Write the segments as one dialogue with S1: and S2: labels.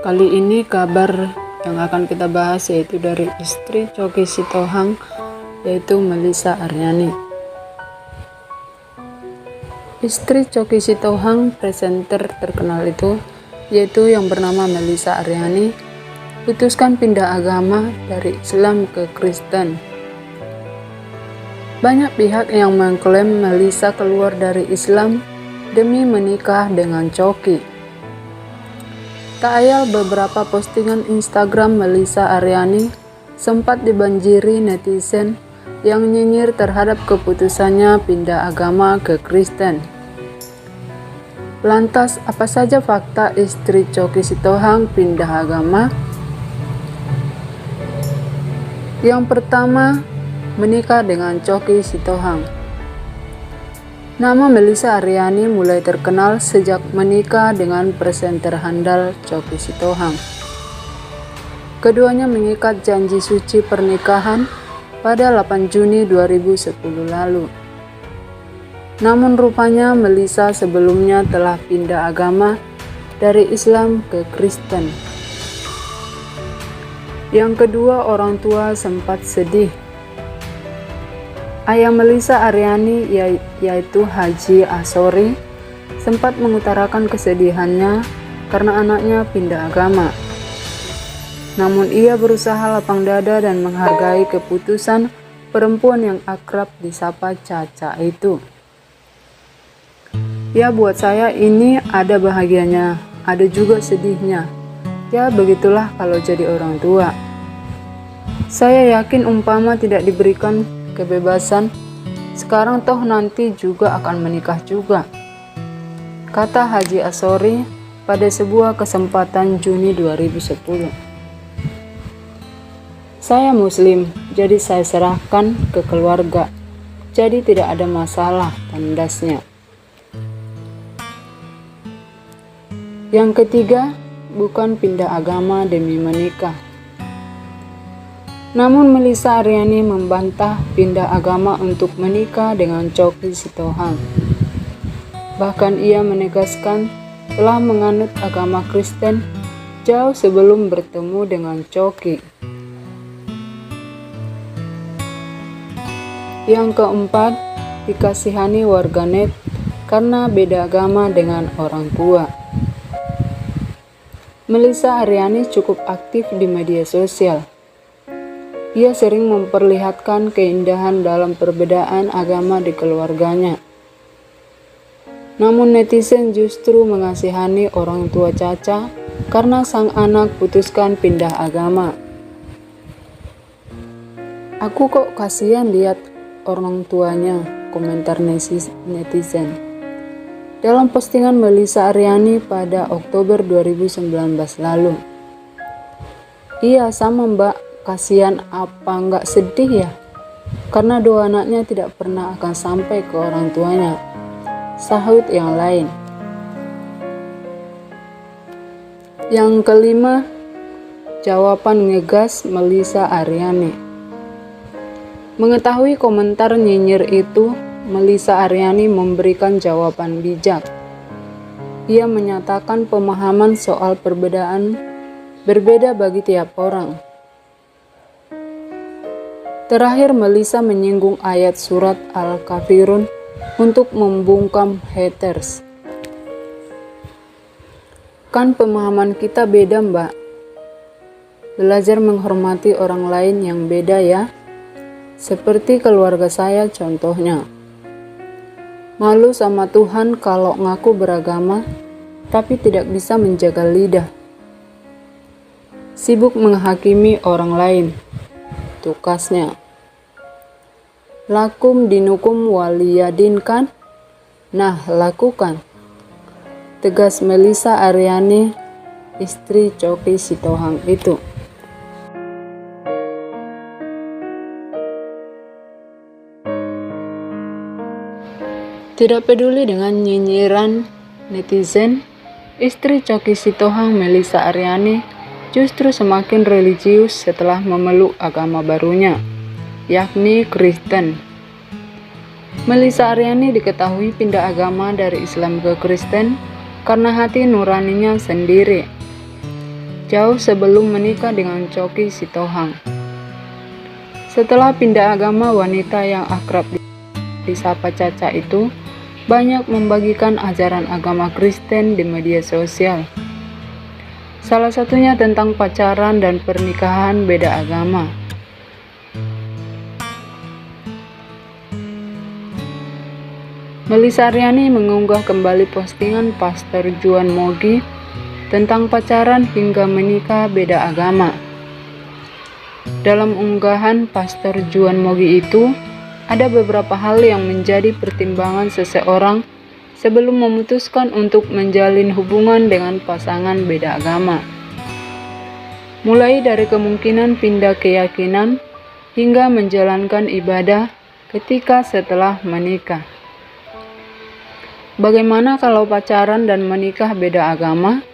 S1: Kali ini kabar yang akan kita bahas yaitu dari istri Choky Sitohang, yaitu Melissa Aryani. Istri Choky Sitohang, presenter terkenal itu, yaitu yang bernama Melissa Aryani, putuskan pindah agama dari Islam ke Kristen. Banyak pihak yang mengklaim Melissa keluar dari Islam demi menikah dengan Choky. Tak ayal beberapa postingan Instagram Melissa Aryani sempat dibanjiri netizen yang nyinyir terhadap keputusannya pindah agama ke Kristen. Lantas, apa saja fakta istri Choky Sitohang pindah agama? Yang pertama, menikah dengan Choky Sitohang. Nama Melissa Aryani mulai terkenal sejak menikah dengan presenter handal Choky Sitohang. Keduanya mengikat janji suci pernikahan pada 8 Juni 2010 lalu. Namun rupanya Melissa sebelumnya telah pindah agama dari Islam ke Kristen. Yang kedua, orang tua sempat sedih. Ayah Melissa Aryani, yaitu Haji Ashori, sempat mengutarakan kesedihannya karena anaknya pindah agama. Namun ia berusaha lapang dada dan menghargai keputusan perempuan yang akrab disapa Caca itu. Ya, buat saya ini ada bahagianya, ada juga sedihnya. Ya, begitulah kalau jadi orang tua. Saya yakin umpama tidak diberikan kebebasan, sekarang toh nanti juga akan menikah juga, kata Haji Ashori pada sebuah kesempatan Juni 2010. Saya muslim, jadi saya serahkan ke keluarga, jadi tidak ada masalah, tandasnya. Yang ketiga, bukan pindah agama demi menikah. Namun Melissa Aryani membantah pindah agama untuk menikah dengan Choky Sitohang. Bahkan ia menegaskan telah menganut agama Kristen jauh sebelum bertemu dengan Choky. Yang keempat, dikasihani warganet karena beda agama dengan orang tua. Melissa Aryani cukup aktif di media sosial. Ia sering memperlihatkan keindahan dalam perbedaan agama di keluarganya. Namun netizen justru mengasihani orang tua Caca karena sang anak putuskan pindah agama. Aku kok kasihan lihat orang tuanya, komentar netizen. Dalam postingan Melissa Aryani pada Oktober 2019 lalu. Iya, sama mbak. Kasihan apa nggak sedih ya? Karena doa anaknya tidak pernah akan sampai ke orang tuanya, sahut yang lain. Yang kelima, jawaban ngegas Melissa Aryani. Mengetahui komentar nyinyir itu, Melissa Aryani memberikan jawaban bijak. Ia menyatakan pemahaman soal perbedaan berbeda bagi tiap orang. Terakhir, Melissa menyinggung ayat surat Al-Kafirun untuk membungkam haters. Kan pemahaman kita beda mbak. Belajar menghormati orang lain yang beda ya. Seperti keluarga saya contohnya. Malu sama Tuhan kalau ngaku beragama, tapi tidak bisa menjaga lidah. Sibuk menghakimi orang lain. Tukasnya. Lakum dinukum waliyadin kan? Nah, lakukan. Tegas Melissa Aryani, istri Choky Sitohang itu. Tidak peduli dengan nyinyiran netizen, istri Choky Sitohang, Melissa Aryani, justru semakin religius setelah memeluk agama barunya, yakni Kristen. Melissa Aryani diketahui pindah agama dari Islam ke Kristen karena hati nuraninya sendiri. jauh sebelum menikah dengan Choky Sitohang. Setelah pindah agama, wanita yang akrab disapa Caca itu banyak membagikan ajaran agama Kristen di media sosial. Salah satunya tentang pacaran dan pernikahan beda agama. Melissa Aryani mengunggah kembali postingan Pastor Juan Mogi tentang pacaran hingga menikah beda agama. Dalam unggahan Pastor Juan Mogi itu, ada beberapa hal yang menjadi pertimbangan seseorang sebelum memutuskan untuk menjalin hubungan dengan pasangan beda agama. Mulai dari kemungkinan pindah keyakinan hingga menjalankan ibadah ketika setelah menikah. Bagaimana kalau pacaran dan menikah beda agama?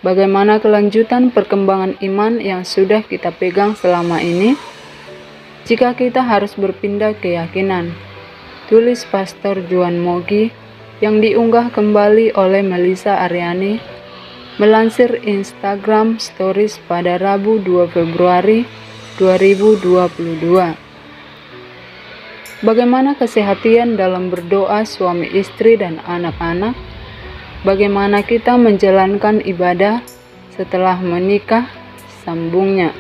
S1: Bagaimana kelanjutan perkembangan iman yang sudah kita pegang selama ini? Jika kita harus berpindah keyakinan, tulis Pastor Juan Mogi yang diunggah kembali oleh Melissa Aryani melansir Instagram Stories pada Rabu 2 Februari 2022. Bagaimana kesehatan dalam berdoa suami istri dan anak-anak? Bagaimana kita menjalankan ibadah setelah menikah? Sambungnya.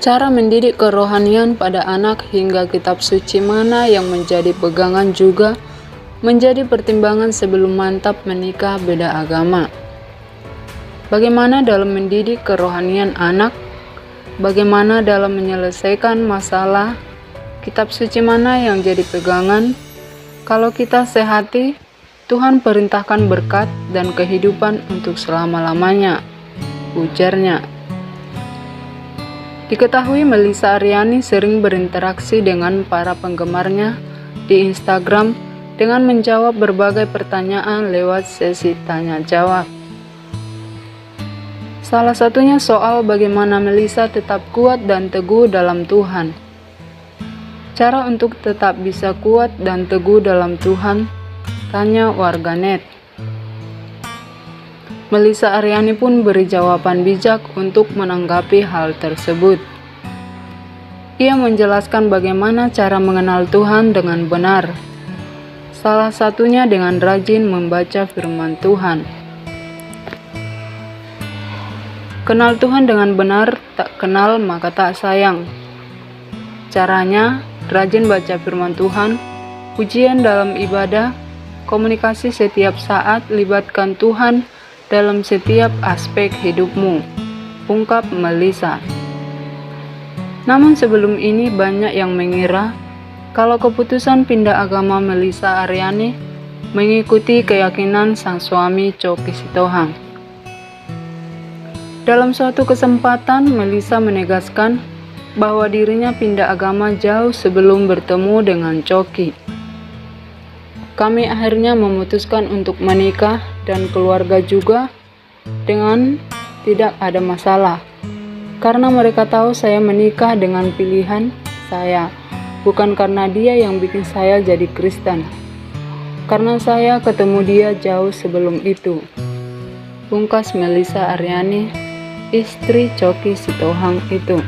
S1: Cara mendidik kerohanian pada anak hingga kitab suci mana yang menjadi pegangan juga menjadi pertimbangan sebelum mantap menikah beda agama. Bagaimana dalam mendidik kerohanian anak? Bagaimana dalam menyelesaikan masalah? Kitab suci mana yang jadi pegangan? Kalau kita sehati, Tuhan perintahkan berkat dan kehidupan untuk selama-lamanya, ujarnya. Diketahui Melissa Aryani sering berinteraksi dengan para penggemarnya di Instagram dengan menjawab berbagai pertanyaan lewat sesi tanya-jawab. Salah satunya soal bagaimana Melissa tetap kuat dan teguh dalam Tuhan. Cara untuk tetap bisa kuat dan teguh dalam Tuhan, tanya warganet. Melissa Aryani pun beri jawaban bijak untuk menanggapi hal tersebut. Ia menjelaskan bagaimana cara mengenal Tuhan dengan benar. Salah satunya dengan rajin membaca firman Tuhan. Kenal Tuhan dengan benar, tak kenal maka tak sayang. Caranya, rajin baca firman Tuhan, pujian dalam ibadah, komunikasi setiap saat, libatkan Tuhan dalam setiap aspek hidupmu, ungkap Melissa. Namun sebelum ini banyak yang mengira kalau keputusan pindah agama Melissa Aryani mengikuti keyakinan sang suami Choky Sitohang. Dalam suatu kesempatan, Melissa menegaskan bahwa dirinya pindah agama jauh sebelum bertemu dengan Choky. Kami akhirnya memutuskan untuk menikah dan keluarga juga dengan tidak ada masalah. Karena mereka tahu saya menikah dengan pilihan saya, bukan karena dia yang bikin saya jadi Kristen. Karena saya ketemu dia jauh sebelum itu, pungkas Melissa Aryani, istri Choky Sitohang itu.